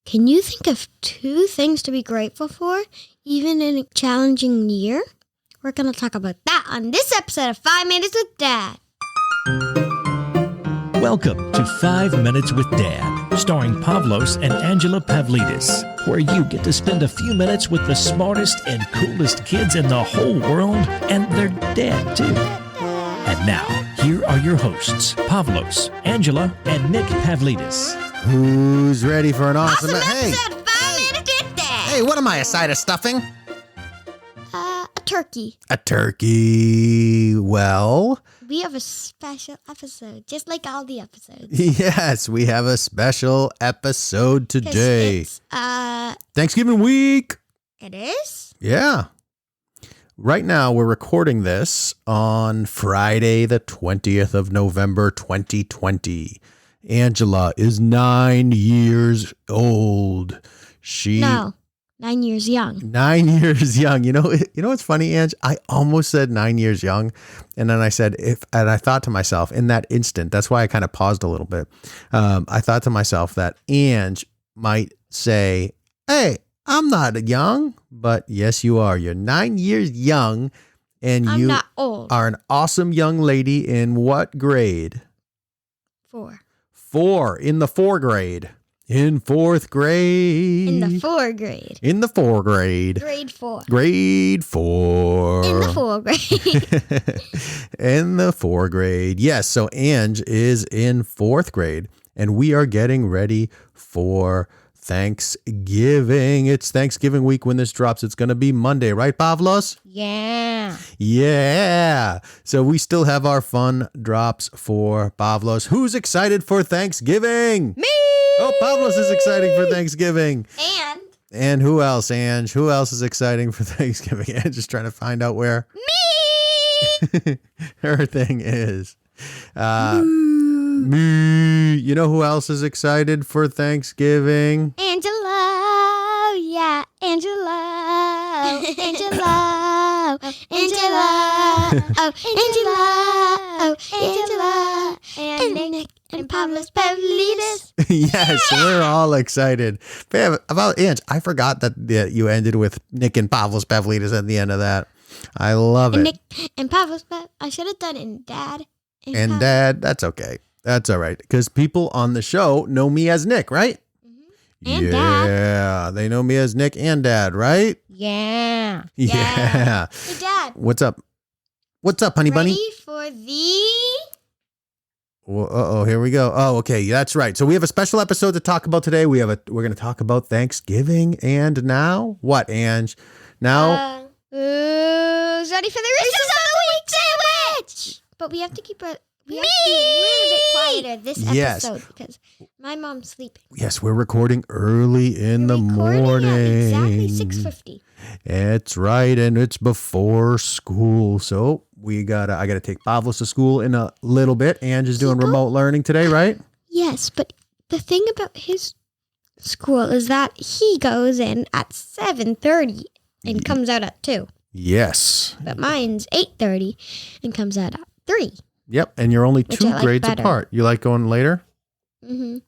Can you think of 2 things to be grateful for, even in a challenging year? We're going to talk about that on this episode of 5 Minutes with Dad. Welcome to 5 Minutes with Dad, starring Pavlos and Angela Pavlidis, where you get to spend a few minutes with the smartest and coolest kids in the whole world, and their dad, too. And now, here are your hosts, Pavlos, Angela, and Nick Pavlidis. Who's ready for an awesome episode of 5 Minutes with Dad. Hey, what am I, a side of stuffing? A turkey. A turkey. Well, We have a special episode, just like all the episodes. yes, we have a special episode 'Cause today. It's, Thanksgiving week. it is? Yeah. Right now, we're recording this on Friday, the 20th of November, 2020. Angela is 9 years old. No, 9 years young. 9 years young. You know what's funny, Ange? I almost said 9 years young. And then I said, and I thought to myself in that instant, that's why I kind of paused a little bit. I thought to myself that Ange might say, hey, I'm not young, but yes, you are. You're 9 years young, and I'm you not old. are an awesome young lady in what grade? 4. 4, in the 4th grade. In 4th grade. In the 4th grade. In the 4th grade. Grade 4. Grade 4. In the 4th grade. In the 4th grade. Yes, so Ange is in 4th grade, and we are getting ready for Thanksgiving. It's Thanksgiving week when this drops. It's going to be Monday, right, Pavlos? Yeah. Yeah. So we still have our fun drops for Pavlos. Who's excited for Thanksgiving? Me! Oh, Pavlos is excited for Thanksgiving. And who else, Ange? Who else is exciting for Thanksgiving? Ange just trying to find out where Me! her thing is. Me. You know who else is excited for Thanksgiving? Angela. Yeah, Angela. Angela. Angela. Oh, Angela. Oh, Angela. And Nick and Pavlos Pavlidis. Yes, we're all excited. Babe, about Ange, I forgot that you ended with Nick and Pavlos Pavlidis at the end of that. I love it. Nick and Pavlos I should have done it in Dad. And Pavlos. Dad, that's okay. That's all right. Because people on the show know me as Nick, right? Mm-hmm. And yeah, they know me as Nick and Dad, right? Yeah. Yeah. Hey, Dad. What's up? What's up, honey bunny? Ready for the... Well, here we go. Oh, okay, that's right. So we have a special episode to talk about today. We're going to talk about Thanksgiving, and now what, Ange? Now, who's ready for the Roosters of the Week sandwich? But we have to keep a little bit quieter this Yes. episode because my mom's sleeping. yes, we're recording early in the morning. At exactly 6:50. It's right, and it's before school, so I gotta take Pavlos to school in a little bit. Ange is doing remote learning today, right? Yes, but the thing about his school is that he goes in at 7:30 and comes out at 2. Yes. But mine's 8:30 and comes out at 3. Yep, and you're only Which 2 I like grades better. apart. You like going later? Mm-hmm.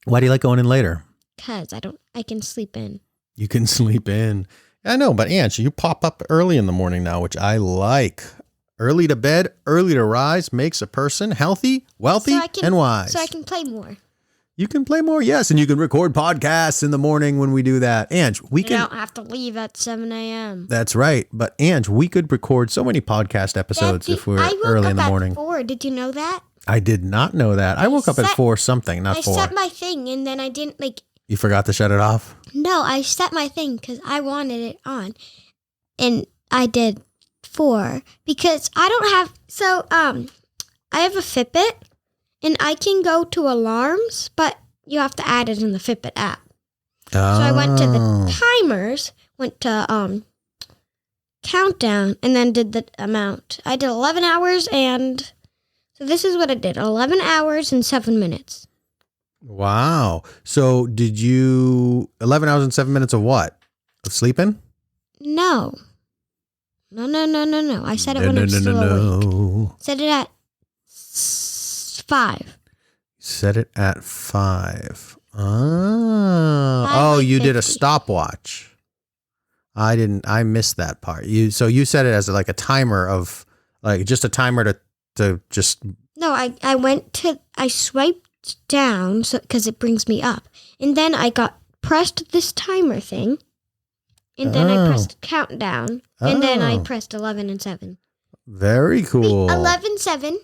Why do you like going in later? Because I can sleep in. You can sleep in. I know, but Ange, you pop up early in the morning now, which I like. Early to bed, early to rise makes a person healthy, wealthy, and wise. So I can play more. You can play more, yes, and you can record podcasts in the morning when we do that. Ange, we I can. don't have to leave at 7 a.m. That's right, but Ange, we could record so many podcast episodes if we were early in the morning. I woke up at 4. Did you know that? I did not know that. I woke up at 4 something, not 4. I set my thing and then I didn't You forgot to shut it off? No, I set my thing because I wanted it on. And I did 4 because I don't have, I have a Fitbit and I can go to alarms, but you have to add it in the Fitbit app. Oh. So I went to the timers, went to countdown, and then did the amount. I did 11 hours and, so this is what I did, 11 hours and 7 minutes. Wow. So did you 11 hours and 7 minutes of what? Of sleeping? No. I said it when I'm still awake. Set it at 5. Set it at 5. Oh. Oh, like you did a 50. stopwatch. I missed that part. So you set it as like a timer of like just a timer to just. No, I swiped down because it brings me up. And then I pressed this timer thing. And then I pressed countdown. And then I pressed 11 and 7. Very cool. 11, 7.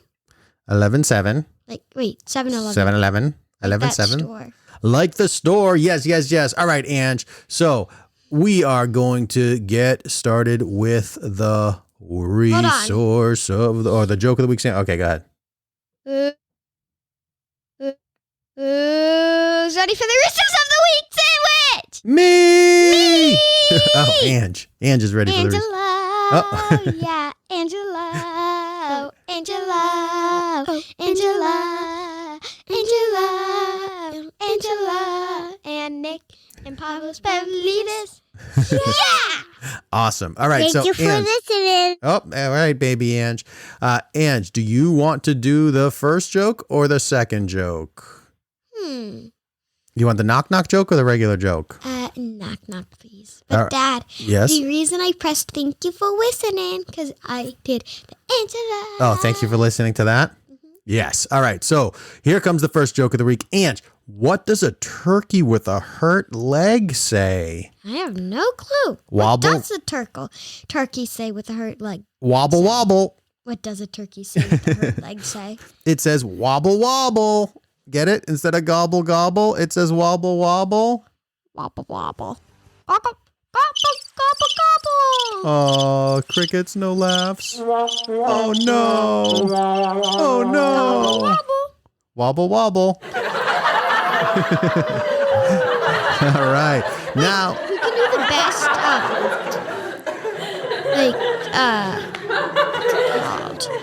11, 7. Like, wait, 7, 11. 7, 11. 11, 7. Store. Like the store. Yes. All right, Ange. So we are going to get started with the resource of the joke of the week. Okay, go ahead. Who's ready for the resource of the week sandwich? Me! Me! Oh, Ange. Ange is ready for the resource. Angela. Yeah, Angela. Oh, Angela. Oh, Angela. Angela. And Nick and Pablo's Pavlidis. Yeah! Awesome. All right. Thank you for Ange. listening. Oh, all right, baby Ange. Ange, do you want to do the first joke or the second joke? You want the knock joke or the regular joke? Knock, please. But Dad, yes? the reason I pressed thank you for listening, because I did the Angela. Oh, thank you for listening to that. Mm-hmm. Yes. All right. So here comes the first joke of the week. Ange, what does a turkey with a hurt leg say? I have no clue. Wobble. What does a turkey say with a hurt leg? Wobble, wobble. What does a turkey say with a hurt leg say? It says wobble, wobble. Get it? Instead of gobble, gobble, it says wobble, wobble. Wobble, wobble. Gobble, gobble, gobble, gobble. Oh, crickets, no laughs. Oh, no. Oh, no. Wobble, wobble. Wobble, wobble. All right. Now. We can do the best,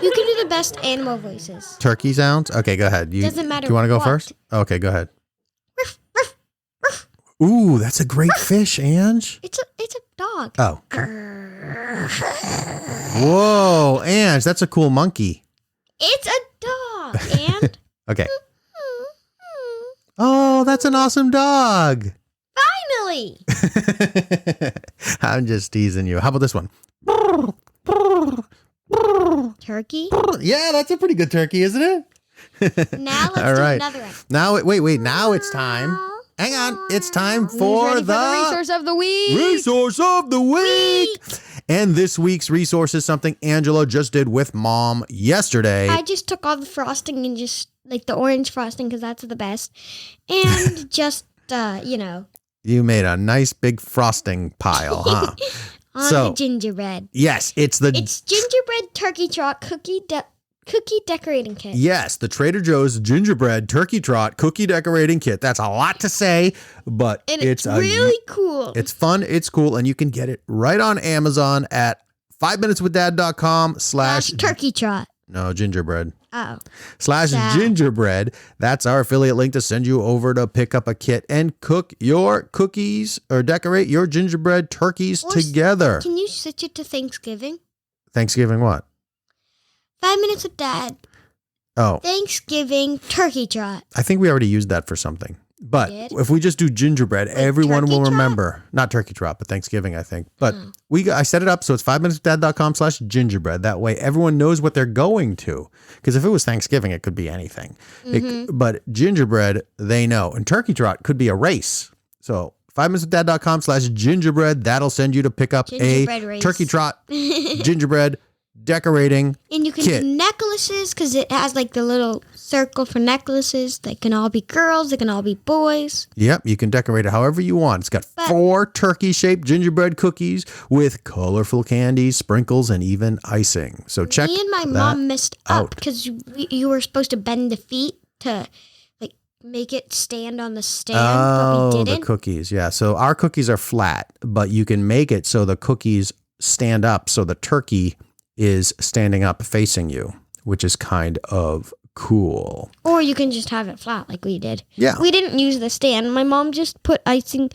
you can do the best animal voices. Turkey sounds? Okay, go ahead. Doesn't matter. Do you want to go what. first? Okay, go ahead. Ruff, ruff, ruff. Ooh, that's a great fish, Ange. It's a dog. Oh. Whoa, Ange, that's a cool monkey. It's a dog. And okay. Oh, that's an awesome dog. finally. I'm just teasing you. How about this one? Turkey. Yeah, that's a pretty good turkey, isn't it? Now let's All do right. another one. Now, wait. Now it's time. Hang on. It's time for Ready the resource of the week. resource of the week. And this week's resource is something Angela just did with Mom yesterday. I just took all the frosting and just like the orange frosting because that's the best, and just You made a nice big frosting pile, huh? on So- the gingerbread. Yes, it's Gingerbread turkey trot cookie decorating kit. Yes, the Trader Joe's gingerbread turkey trot cookie decorating kit. That's a lot to say, but And it's really cool. It's fun, it's cool, and you can get it right on Amazon at 5minuteswithdad.com / turkey trot. No, gingerbread. Oh. / Sad. gingerbread. That's our affiliate link to send you over to pick up a kit and cook your cookies or decorate your gingerbread turkeys Or together. Can you switch it to Thanksgiving? Thanksgiving what? 5 minutes with Dad. Oh, Thanksgiving turkey trot. I think we already used that for something. But Did? if we just do gingerbread, everyone turkey will trot? remember. Not turkey trot, but Thanksgiving, I think. But I set it up so it's 5minuteswithdad.com / gingerbread. That way everyone knows what they're going to. Because if it was Thanksgiving, it could be anything. But gingerbread, they know. And turkey trot could be a race. So 5minuteswithdad.com / gingerbread. That'll send you to pick up Gingerbread a race. turkey trot gingerbread decorating. And you can kit. do necklaces because it has like the little circle for necklaces. They can all be girls. They can all be boys. Yep, you can decorate it however you want. It's got 4 turkey-shaped gingerbread cookies with colorful candies, sprinkles, and even icing. So check Me and my that mom messed up out. because you were supposed to bend the feet to like make it stand on the stand, Oh, but we the didn't. cookies. Yeah, so our cookies are flat, but you can make it so the cookies stand up so the turkey is standing up facing you, which is kind of cool. Or you can just have it flat like we did. Yeah. We didn't use the stand. My mom just put icing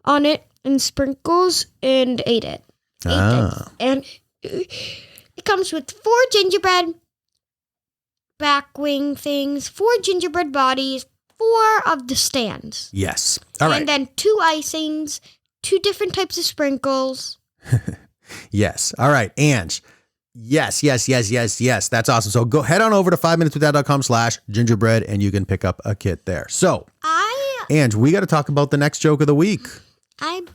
on it and sprinkles and ate it. And it comes with 4 gingerbread back wing things, 4 gingerbread bodies, 4 of the stands. Yes. All right. And then 2 icings, 2 different types of sprinkles. Yes. All right. Ange. Yes. That's awesome. So go head on over to 5minuteswithdad.com/gingerbread and you can pick up a kit there. So, Ange, we got to talk about the next joke of the week. I'm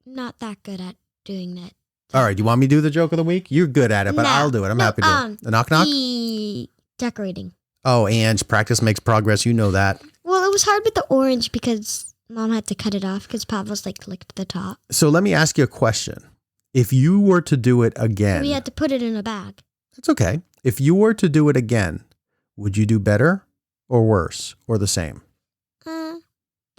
not that good at doing that. All right. Do you want me to do the joke of the week? You're good at it, but I'll do it. I'm happy to. The knock knock? The decorating. Oh, Ange, practice makes progress. You know that. Well, it was hard with the orange because Mom had to cut it off because Pavlos licked the top. So let me ask you a question. If you were to do it again. We had to put it in a bag. That's okay. If you were to do it again, would you do better or worse or the same? The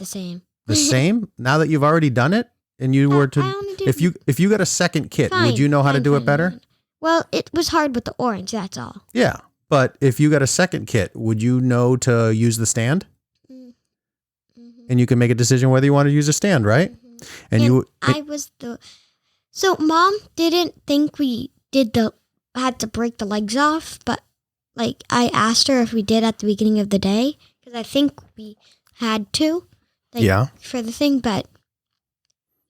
same. The same? Now that you've already done it and you were to, if you got a second kit, would you know how to do it better? Fine. Well, it was hard with the orange. That's all. Yeah. But if you got a second kit, would you know to use the stand? Mm-hmm. And you can make a decision whether you want to use a stand, right? Mm-hmm. So Mom didn't think we had to break the legs off, but like I asked her if we did at the beginning of the day because I think we had to. For the thing, but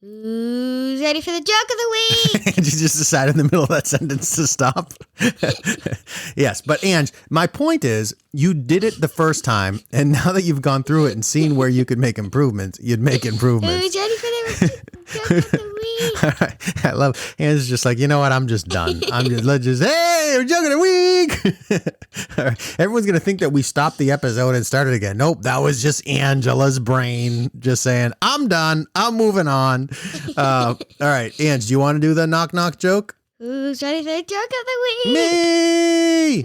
who's ready for the joke of the week? And you just decided in the middle of that sentence to stop. Yes, but Ange, my point is you did it the first time, and now that you've gone through it and seen where you could make improvements, you'd make improvements. Who's ready for the joke of the week? All right. I love Ange's just like, you know what? I'm just done. Hey, joke of the week. All right. Everyone's going to think that we stopped the episode and started again. Nope. That was just Angela's brain just saying, I'm done. I'm moving on. All right. Ange, do you want to do the knock knock joke? Who's ready for the joke of the week? Me!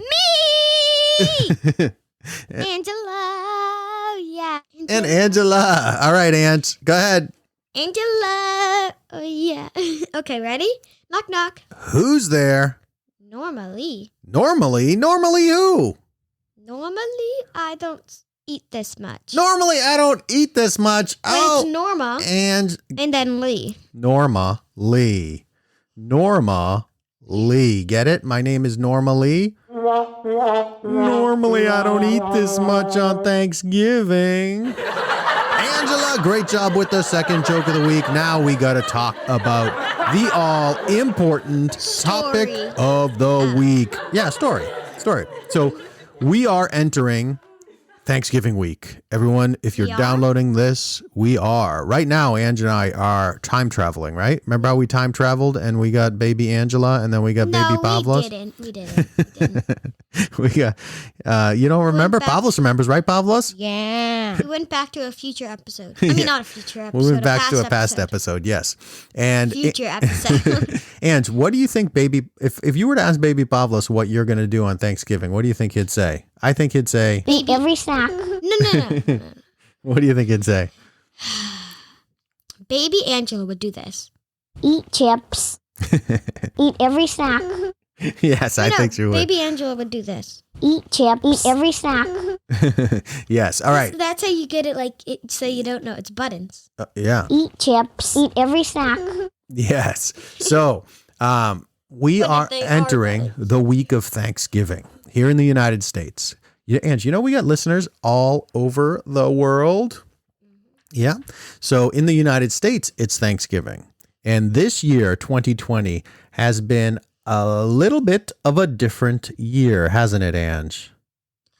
Angela. Yeah. And Angela. All right, Ange. Go ahead. Angela. Oh, yeah. Okay, ready? Knock, knock. Who's there? Normally. Normally who? Normally, I don't eat this much. Normally, I don't eat this much. It's Norma. And then Lee. Norma Lee. Norma Lee. Get it? My name is Norma Lee. Normally, I don't eat this much on Thanksgiving. Angela, great job with the second joke of the week. Now we got to talk about the all-important topic of the week. Yeah, story. So we are entering Thanksgiving week. Everyone, if you're downloading this, we are. Right now, Ange and I are time traveling, right? Remember how we time traveled and we got baby Angela and then we got baby Pavlos? We didn't. We got, you don't remember? Pavlos remembers, right, Pavlos? Yeah. We went back to a future episode. I mean, not a future episode. We went back to a past episode, yes. And future episode. Ange, what do you think if you were to ask baby Pavlos what you're going to do on Thanksgiving, what do you think he'd say? I think he'd say... Eat every snack. No. What do you think he'd say? Baby Angela would do this. Eat chips. Eat every snack. Yes, I think she would. Baby Angela would do this. Eat chips. Eat every snack. Yes, all right. That's how you get it so you don't know. It's buttons. Yeah. Eat chips. Eat every snack. Yes. So we are entering the week of Thanksgiving here in the United States. Ange, we got listeners all over the world. Yeah. So in the United States, it's Thanksgiving. And this year, 2020, has been a little bit of a different year, hasn't it, Ange?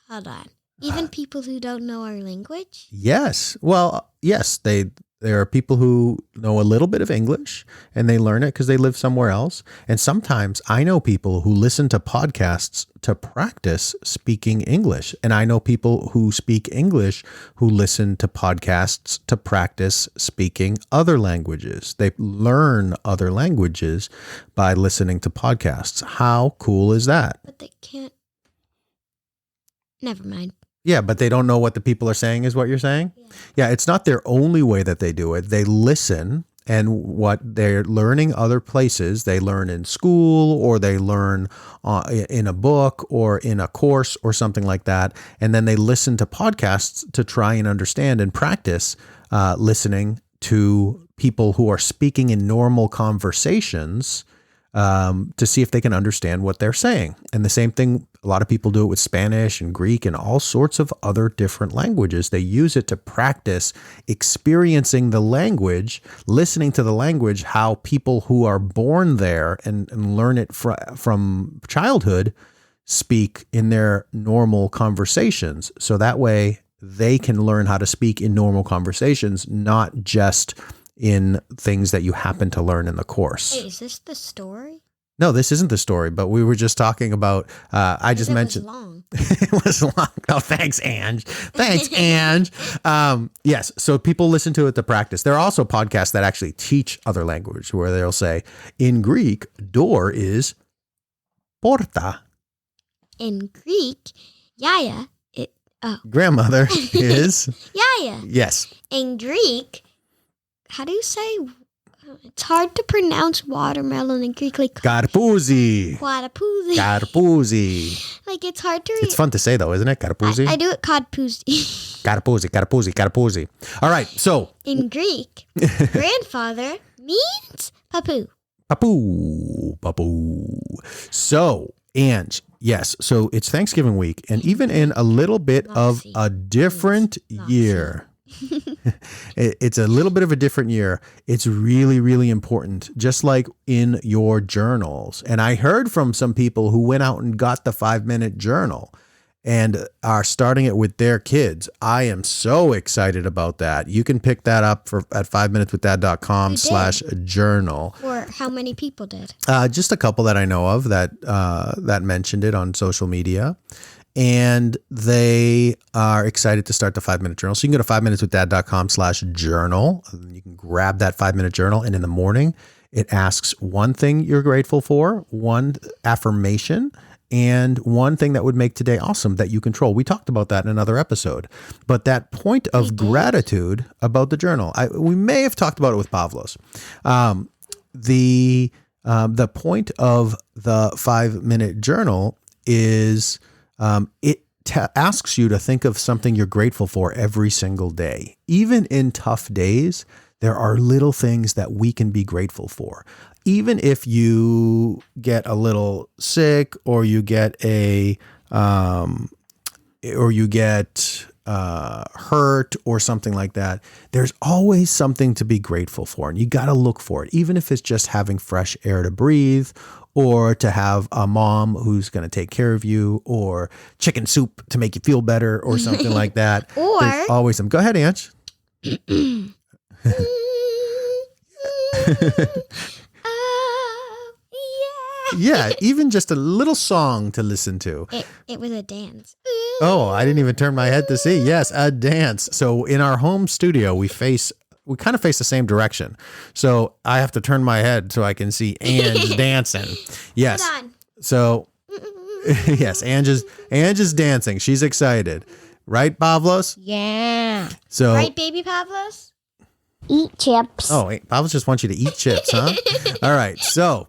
Hold on. Even people who don't know our language? Yes. Well, yes, there are people who know a little bit of English and they learn it because they live somewhere else. And sometimes I know people who listen to podcasts to practice speaking English. And I know people who speak English who listen to podcasts to practice speaking other languages. They learn other languages by listening to podcasts. How cool is that? But they can't. Never mind. Yeah, but they don't know what the people are saying is what you're saying? Yeah, it's not their only way that they do it. They listen, and what they're learning other places, they learn in school or they learn in a book or in a course or something like that. And then they listen to podcasts to try and understand and practice listening to people who are speaking in normal conversations to see if they can understand what they're saying. And the same thing, a lot of people do it with Spanish and Greek and all sorts of other different languages. They use it to practice experiencing the language, listening to the language, how people who are born there and learn it from childhood speak in their normal conversations. So that way they can learn how to speak in normal conversations, not just in things that you happen to learn in the course. Wait, is this the story? No, this isn't the story, but we were just talking about, I just mentioned. It was long. It was long. Oh, thanks, Ange. Thanks, Ange. Yes. So people listen to it to practice. There are also podcasts that actually teach other language where they'll say in Greek, door is porta. In Greek, yaya. Grandmother is Yaya. yes. In Greek, how do you say? It's hard to pronounce watermelon in Greek. Like Karpouzi. Quadapuzi. Karpouzi. Like it's hard to read. It's fun to say though, isn't it? Karpouzi. I do it codpuzi. Karpouzi. Karpouzi. Karpouzi. All right. So In Greek, grandfather means papu. Papu. Papu. So, Ange, yes. So it's Thanksgiving week, and even in a little bit of a different year, it's a little bit of a different year. It's really, really important, just like in your journals. And I heard from some people who went out and got the 5-minute journal and are starting it with their kids. I am so excited about that. You can pick that up at 5minuteswithdad.com/journal. Or how many people did? Just a couple that I know of that mentioned it on social media. And they are excited to start the 5-minute journal. So you can go to 5minuteswithdad.com/journal. You can grab that 5-minute journal. And in the morning, it asks one thing you're grateful for, one affirmation, and one thing that would make today awesome that you control. We talked about that in another episode. But that point of gratitude about the journal, we may have talked about it with Pavlos. The point of the 5-minute journal is it asks you to think of something you're grateful for every single day. Even in tough days, there are little things that we can be grateful for. Even if you get a little sick or you get hurt or something like that, there's always something to be grateful for. And you got to look for it, even if it's just having fresh air to breathe, or to have a mom who's going to take care of you, or chicken soup to make you feel better, or something like that. Or there's always some. Go ahead, Ange. Yeah, even just a little song to listen to. It was a dance. Oh, I didn't even turn my head to see. Yes, a dance. So in our home studio, we kind of face the same direction. So I have to turn my head so I can see Ange dancing. Yes. Hold on. So yes, Ange is dancing. She's excited. Right, Pavlos? Yeah. So Right, baby Pavlos? Eat chips. Oh, Pavlos just wants you to eat chips, huh? All right. So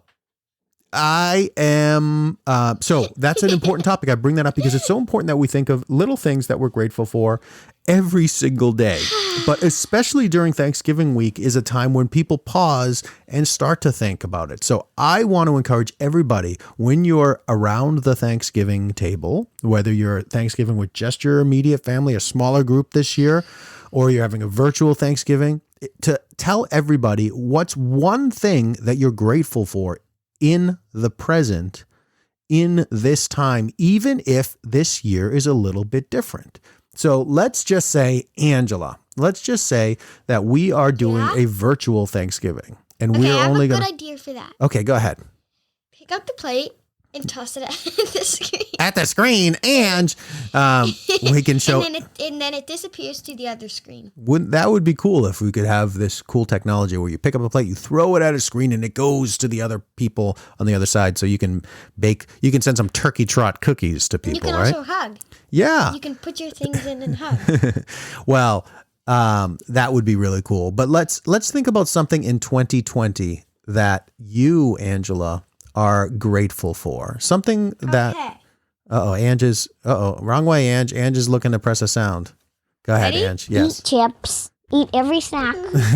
I am, so that's an important topic. I bring that up because it's so important that we think of little things that we're grateful for every single day. But especially during Thanksgiving week is a time when people pause and start to think about it. So I want to encourage everybody, when you're around the Thanksgiving table, whether you're Thanksgiving with just your immediate family, a smaller group this year, or you're having a virtual Thanksgiving, to tell everybody what's one thing that you're grateful for in the present, in this time, even if this year is a little bit different. So let's just say, Angela, let's just say that we are doing a virtual Thanksgiving, and Okay, we're I have only a good going to. idea for that. Okay, go ahead. Pick up the plate and toss it at the screen. At the screen, and we can show. and then it disappears to the other screen. That would be cool if we could have this cool technology where you pick up a plate, you throw it at a screen, and it goes to the other people on the other side. So you can send some turkey trot cookies to people, You can right? also hug. Yeah. You can put your things in and hug. Well, that would be really cool. But let's think about something in 2020 that you, Angela, are grateful for. Something that. Okay. Wrong way, Ange. Ange is looking to press a sound. Go ahead, Ready? Ange. Yes. Eat chips. Eat every snack.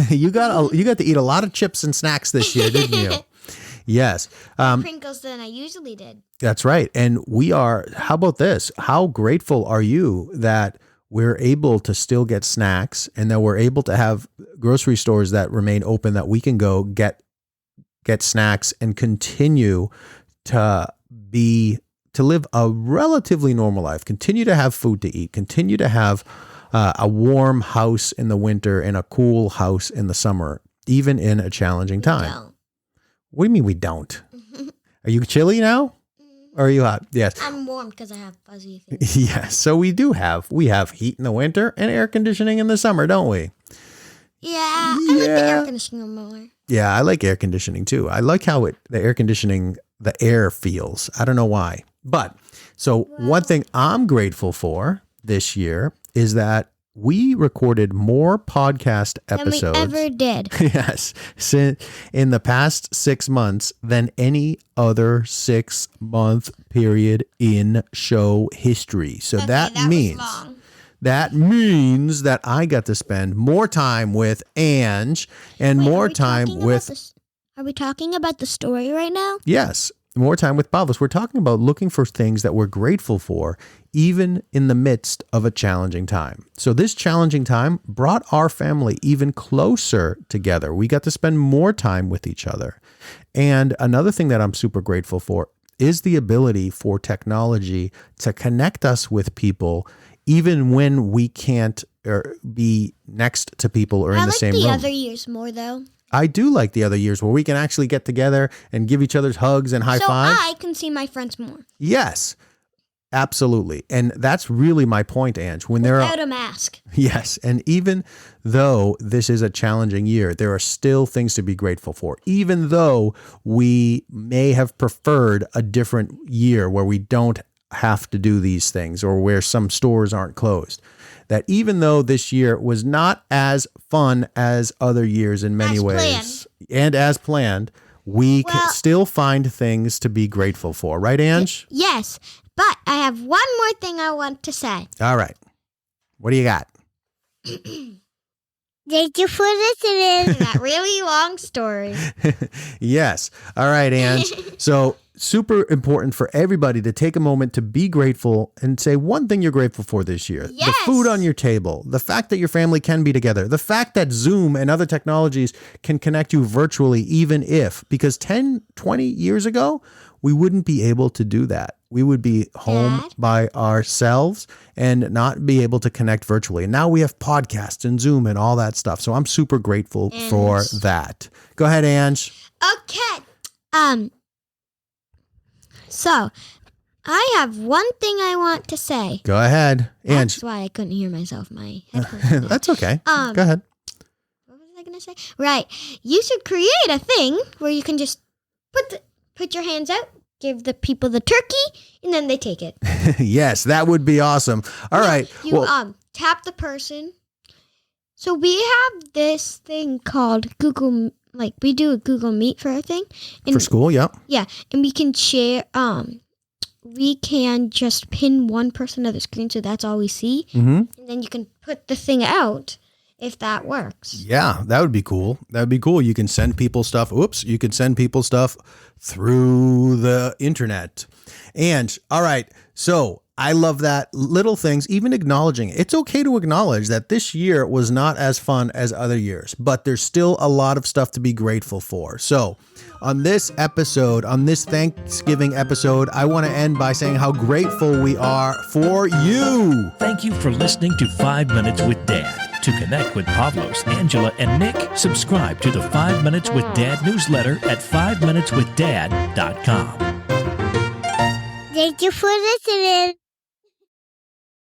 You got to eat a lot of chips and snacks this year, didn't you? Yes. Sprinkles than I usually did. That's right. And how about this? How grateful are you that we're able to still get snacks and that we're able to have grocery stores that remain open, that we can go get snacks and continue to live a relatively normal life, continue to have food to eat, continue to have a warm house in the winter and a cool house in the summer, even in a challenging time. No. What do you mean we don't? Are you chilly now? Or are you hot? Yes. I'm warm because I have fuzzy things. Yes. So we have heat in the winter and air conditioning in the summer, don't we? Yeah. I like the air conditioning more. Yeah, I like air conditioning too. I like how the air conditioning, the air feels. I don't know why. But so one thing I'm grateful for this year is that we recorded more podcast episodes than we ever did. Yes, in the past 6 months than any other 6-month period in show history. So that means that I got to spend more time with Ange and more time with. Are we talking about the story right now? Yes. More time with Pavlos. We're talking about looking for things that we're grateful for, even in the midst of a challenging time. So this challenging time brought our family even closer together. We got to spend more time with each other. And another thing that I'm super grateful for is the ability for technology to connect us with people, even when we can't be next to people or in the same room. I like the other years more, though. I do like the other years where we can actually get together and give each other's hugs and high fives. So I can see my friends more. Yes, absolutely. And that's really my point, Ange. Without a mask. Yes. And even though this is a challenging year, there are still things to be grateful for. Even though we may have preferred a different year where we don't have to do these things or where some stores aren't closed. That even though this year was not as fun as other years in many ways, and as planned, we can still find things to be grateful for. Right, Ange? Yes, but I have one more thing I want to say. All right. What do you got? Thank you for listening. That really long story. Yes. All right, Ange. So super important for everybody to take a moment to be grateful and say one thing you're grateful for this year. Yes. The food on your table, the fact that your family can be together, the fact that Zoom and other technologies can connect you virtually, even if, because 10, 20 years ago, we wouldn't be able to do that. We would be home by ourselves and not be able to connect virtually. And now we have podcasts and Zoom and all that stuff. So I'm super grateful for that. Go ahead, Ange. Okay. So I have one thing I want to say. Go ahead, Ange. That's why I couldn't hear myself. My headphones. That's okay. Go ahead. What was I going to say? Right. You should create a thing where you can just put your hands out, give the people the turkey, and then they take it. Yes, that would be awesome. All right. You tap the person. So we have this thing called Google, like we do a Google Meet for our thing. And, for school, yeah. Yeah, and we can share, we can just pin one person to the screen so that's all we see. Mm-hmm. And then you can put the thing out if that works. Yeah, that would be cool. That would be cool. You can send people stuff. You can send people stuff through the internet. And all right, so I love that. Little things, even acknowledging. It's okay to acknowledge that this year was not as fun as other years, but there's still a lot of stuff to be grateful for. So on this episode, on this Thanksgiving episode, I want to end by saying how grateful we are for you. Thank you for listening to 5 Minutes with Dad. To connect with Pavlos, Angela, and Nick, subscribe to the 5 Minutes with Dad newsletter at 5minuteswithdad.com. Thank you for listening.